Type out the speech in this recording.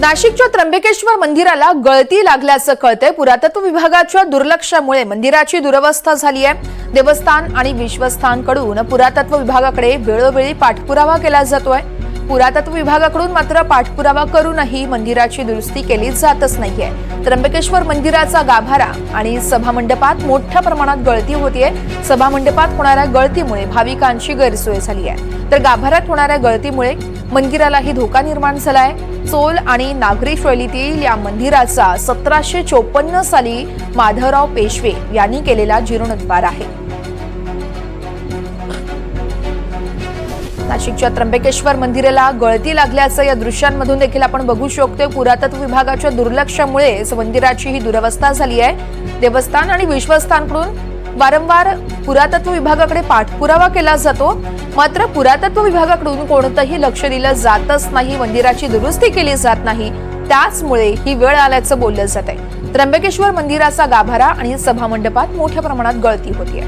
नाशिकच्या त्र्यंबकेश्वर मंदिराला गळती लागल्याचं कळतंय। पुरातत्व विभागाच्या दुर्लक्षामुळे मंदिराची दुरवस्था झाली आहे। देवस्थान आणि विश्वस्थानकडून पुरातत्व विभागाकडे वेळोवेळी पाठपुरावा केला जातोय। पुरातत्व विभागाकडून मात्र पाठपुरावा करूनही मंदिराची दुरुस्ती केली जातच नाहीये। त्र्यंबकेश्वर मंदिराचा गाभारा आणि सभामंडपात मोठ्या प्रमाणात गळती होतीये। सभामंडपात होणाऱ्या गळतीमुळे भाविकांची गैरसोय झाली आहे, तर गाभाऱ्यात होणाऱ्या गळतीमुळे मंदिरालाही धोका निर्माण झालाय। चोल आणि नागरी शैलीतील या मंदिराचा 1754 साली माधवराव पेशवे यांनी केलेला जीर्णोद्धार आहे। नाशिकच्या त्र्यंबकेश्वर मंदिराला गळती लागल्याचं या दृश्यांमधून देखील आपण बघू शकतो। पुरातत्व विभागाच्या दुर्लक्षामुळे मंदिराची ही दुरवस्था झाली आहे। देवस्थान आणि विश्वस्थानकडून वारंवार पुरातत्व विभागाकडे पाठपुरावा केला जातो, मात्र पुरातत्व विभागाकडून कोणतंही लक्ष दिलं जातच नाही, मंदिराची दुरुस्ती केली जात नाही। त्याचमुळे ही वेळ आल्याचं बोललं जात आहे। त्र्यंबकेश्वर मंदिराचा गाभारा आणि सभामंडपात मोठ्या प्रमाणात गळती होतीये।